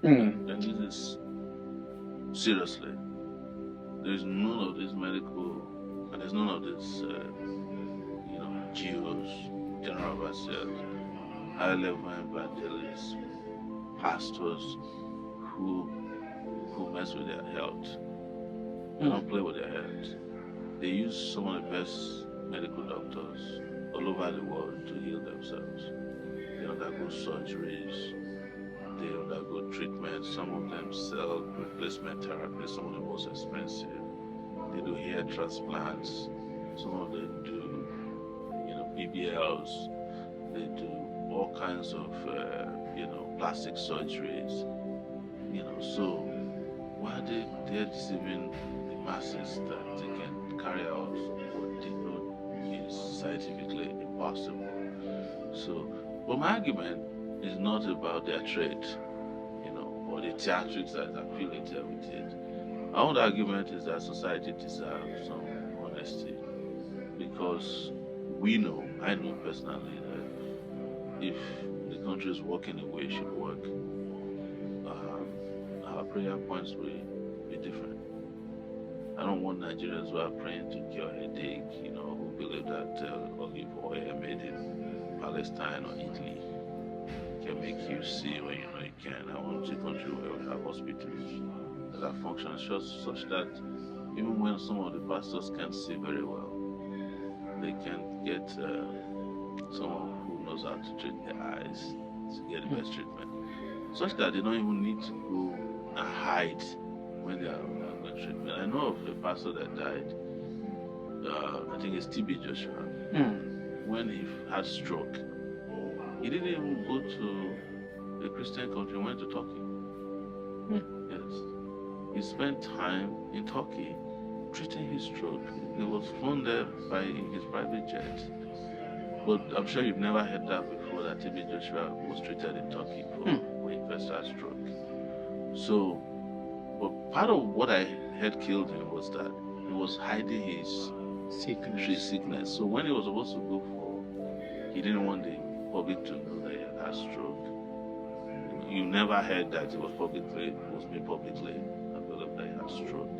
And this is seriously. There's none of this medical, and there's none of this, GOs, general overseers, high-level evangelists, pastors who mess with their health. They don't play with their health. They use some of the best medical doctors all over the world to heal themselves. They undergo surgeries, they undergo treatments. Some of them sell replacement therapy, some of the most expensive. They do hair transplants, some of them do, BBLs, they do all kinds of, plastic surgeries, so why are they deceiving the masses that they can carry out what they know is scientifically impossible? So, but my argument is not about their trade, or the theatrics that is affiliated with it. My own argument is that society deserves some honesty, because I know personally that if the country is working the way it should work, our prayer points will be different. I don't want Nigerians who are praying to cure headache, who believe that olive oil made in Palestine or Italy can make you see when you know you can. I want a country where we have hospitals that are functioning such that even when some of the pastors can't see very well, they can get someone who knows how to treat their eyes to get the best treatment, such that they don't even need to go and hide when they are undergoing treatment. I know of a pastor that died, I think it's TB Joshua, when he had stroke. He didn't even go to a Christian country, he went to Turkey. Yes. He spent time in Turkey treating his stroke. He was flown there by his private jet. But I'm sure you've never heard that before, that TB Joshua was treated in Turkey for when he first had stroke. So, but part of what I had killed him was that he was hiding his sickness. So when he was supposed to go he didn't want the public to know that he had stroke. You never heard that it was made publicly available that he had stroke.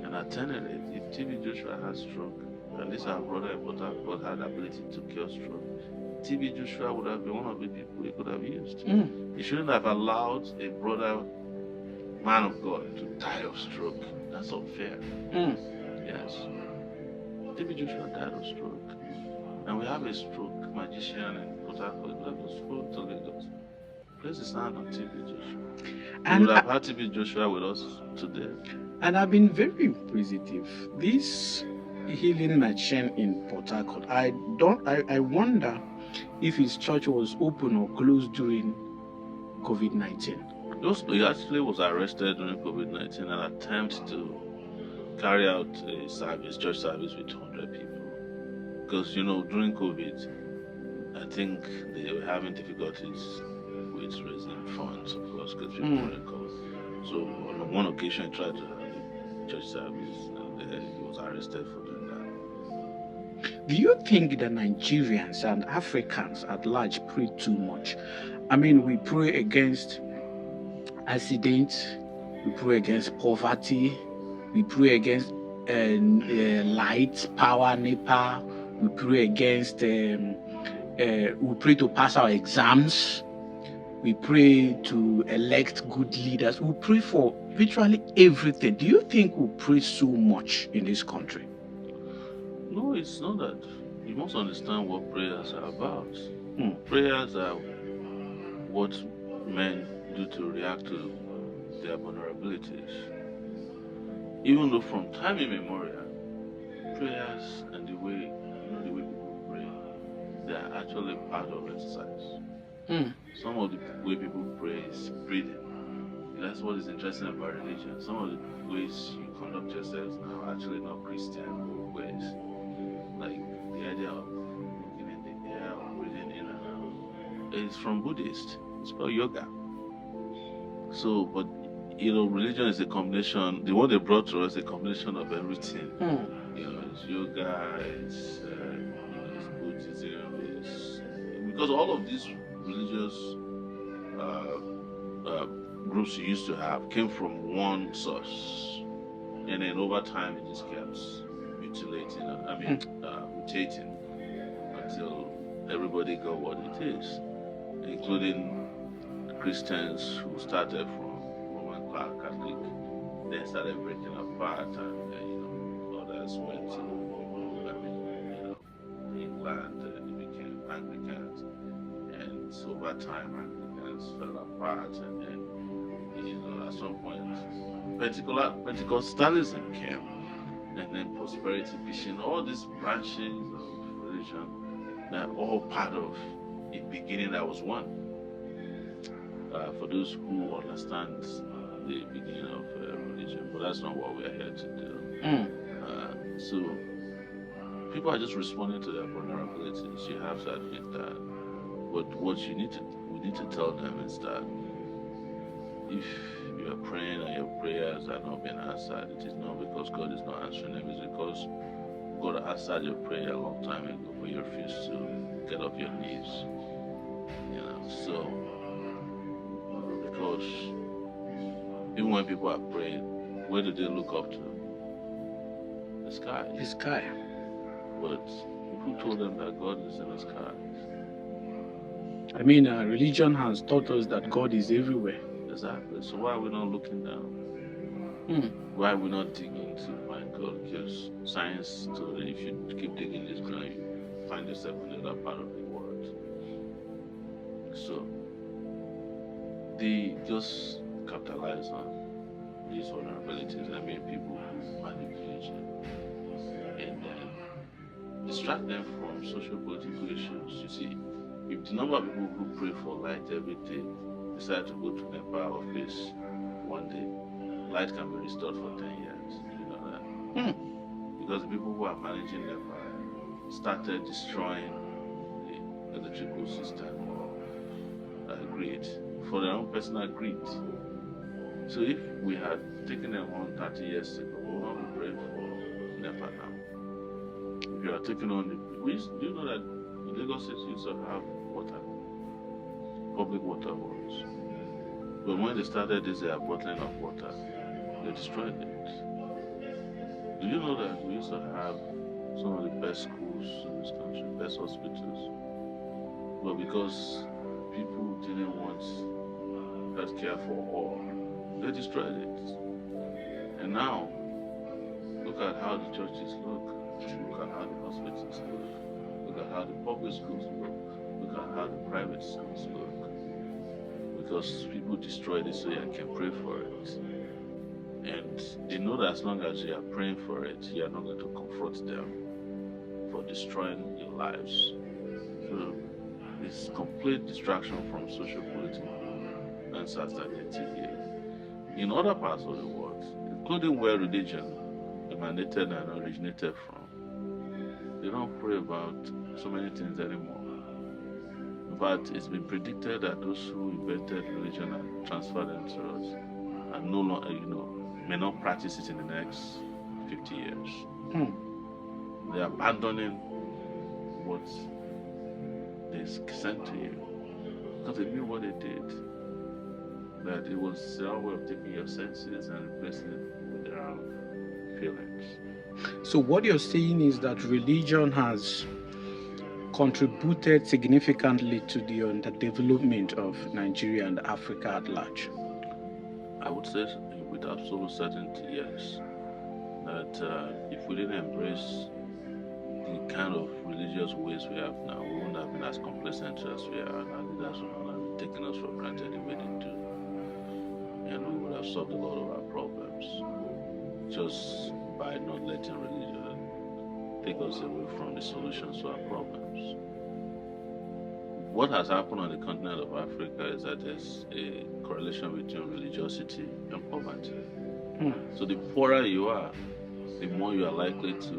And alternatively, if TB Joshua had stroke, at least our brother in Port Harcourt had the ability to cure stroke, TB Joshua would have been one of the people he could have used. He shouldn't have allowed a brother, man of God, to die of stroke. That's unfair. Yes. TB Joshua died of stroke. And we have a stroke magician in Port Harcourt who was flown to Lagos. Place his hand on TB Joshua. And we would have had TB Joshua with us today. And I've been very inquisitive. This healing magician in Port Harcourt, I wonder if his church was open or closed during COVID-19. He actually was arrested during COVID-19 and attempted to carry out a church service with 200 people. Because, during COVID, I think they were having difficulties with raising funds, of course, because people couldn't come. So on one occasion, he tried to have a church service and he was arrested for doing that. Do you think that Nigerians and Africans at large pray too much? I mean, we pray against accidents, we pray against poverty, we pray against light, power, NEPA, we pray against, we pray to pass our exams, we pray to elect good leaders, we pray for virtually everything. Do you think we pray so much in this country? No, it's not that. You must understand what prayers are about. Prayers are what men do to react to their vulnerabilities. Even though from time immemorial, prayers and the way people pray, they are actually part of exercise. Some of the way people pray is breathing. That's what is interesting about religion. Some of the ways you conduct yourselves now are actually not Christian ways. Like the idea of looking in the air or breathing in and out. It's from Buddhist. It's called yoga. So, but religion is a combination. The one they brought to us is a combination of everything. It's yoga, it's Buddhism, because all of these religious groups you used to have came from one source, and then over time it just kept mutating until everybody got what it is, including Christians who started from Roman Catholic, then started breaking apart, and others went to England, and they became Anglicans, and so over time Anglicans fell apart, and then at some point Pentecostalism came, and then prosperity fishing, all these branches of religion, they're all part of a beginning that was one. For those who understand the beginning of religion, but that's not what we are here to do. So people are just responding to their vulnerabilities. You have to admit that. But what we need to tell them is that if you are praying and your prayers are not being answered, it is not because God is not answering them. It's because God answered your prayer a long time ago, but you refuse to get off your knees. So because even when people are praying, where do they look up to? The sky. The sky. But who told them that God is in the sky? I mean, religion has taught us that God is everywhere. Exactly. So why are we not looking down? Why are we not digging to find God? Because science told that if you keep digging this ground, you find yourself in another part of the world. So they just capitalize on these vulnerabilities. I mean, people who manipulate and then distract them from social political issues. You see, if the number of people who pray for light every day decide to go to NEPA office one day, light can be restored for 10 years. You know that? Because the people who are managing NEPA started destroying the electrical system or grid for their own personal greed. So if we had taken them on 30 years ago, we would not be praying for NEPA now. If you are taking on do you know that Lagos State used to have water, public water works. But when they started this bottling of water, they destroyed it. Do you know that we used to have some of the best schools in this country, best hospitals? But because people didn't want health care for all, they destroyed it. And now, look at how the churches look. Look at how the hospitals look. Look at how the public schools look. Look at how the private schools look. Because people destroyed it so you can pray for it. And they know that as long as you are praying for it, you are not going to confront them for destroying your lives. So it's complete distraction from social political uncertainty here. In other parts of the world, including where religion emanated and originated from, they don't pray about so many things anymore. In fact, it's been predicted that those who invented religion and transferred them to us are no longer, may not practice it in the next 50 years. They're abandoning what they sent to you because they knew what they did. That it was their way of taking your senses and replacing it with their own feelings. So what you're saying is that religion has contributed significantly to the underdevelopment of Nigeria and Africa at large? I would say with absolute certainty, yes. That if we didn't embrace the kind of religious ways we have now, we wouldn't have been as complacent as we are, and our leaders would not have taken us for granted the way they do. And we would have solved a lot of our problems just by not letting religion take us away from the solutions to our problems. What has happened on the continent of Africa is that there's a correlation between religiosity and poverty. So the poorer you are, the more you are likely to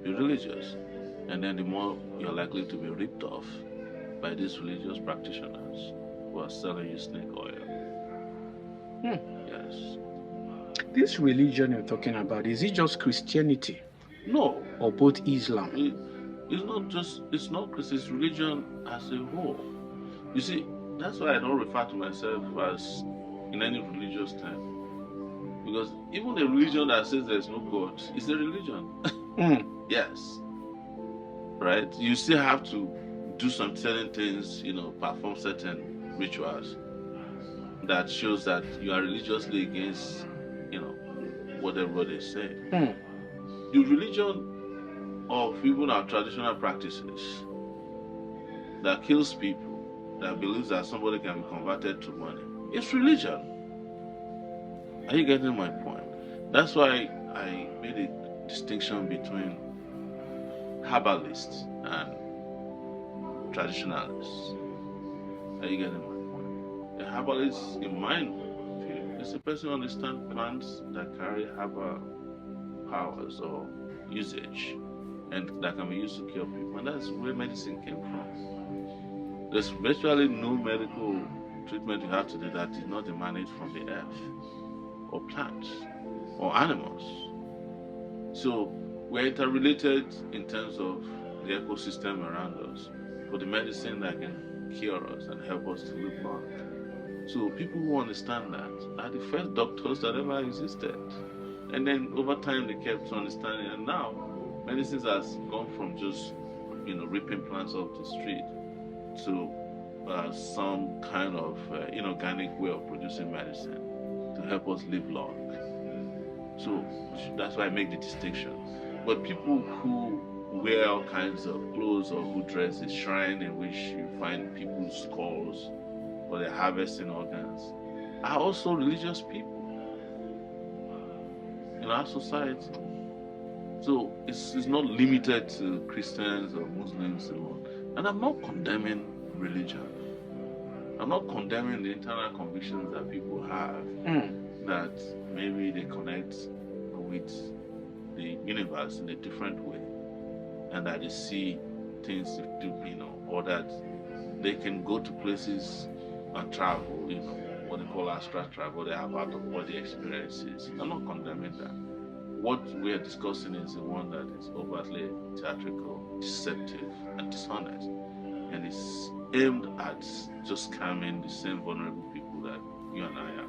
be religious, and then the more you're likely to be ripped off by these religious practitioners who are selling you snake oil. Yes. This religion you're talking about, is it just Christianity? No. Or both Islam? It's not Christian, it's religion as a whole. You see, that's why I don't refer to myself as in any religious term. Because even a religion that says there's no God is a religion. Yes. Right? You still have to do some certain things, perform certain rituals that shows that you are religiously against, what everybody is saying. The religion of even our traditional practices that kills people, that believes that somebody can be converted to money, it's religion. Are you getting my point? That's why I made a distinction between herbalists and traditionalists. Are you getting my point? A herbalist, in my view, is a person who understands plants that carry herbal powers or usage and that can be used to cure people. And that's where medicine came from. There's virtually no medical treatment you have today that did not emanate from the earth or plants or animals. So we're interrelated in terms of the ecosystem around us, for the medicine that can cure us and help us to live long. So people who understand that are the first doctors that ever existed. And then over time they kept understanding, and now medicines has gone from just ripping plants off the street to some kind of inorganic way of producing medicine to help us live long. So that's why I make the distinction. But people who wear all kinds of clothes or who dress a shrine in which you find people's skulls or their harvesting organs are also religious people in our society. So it's not limited to Christians or Muslims alone. And I'm not condemning religion. I'm not condemning the internal convictions that people have that maybe they connect with the universe in a different way and that they see things to do, or that they can go to places and travel, what they call astral travel, they have out of body experiences. I'm not condemning that. What we are discussing is the one that is overtly theatrical, deceptive, and dishonest, and it's aimed at just scamming the same vulnerable people that you and I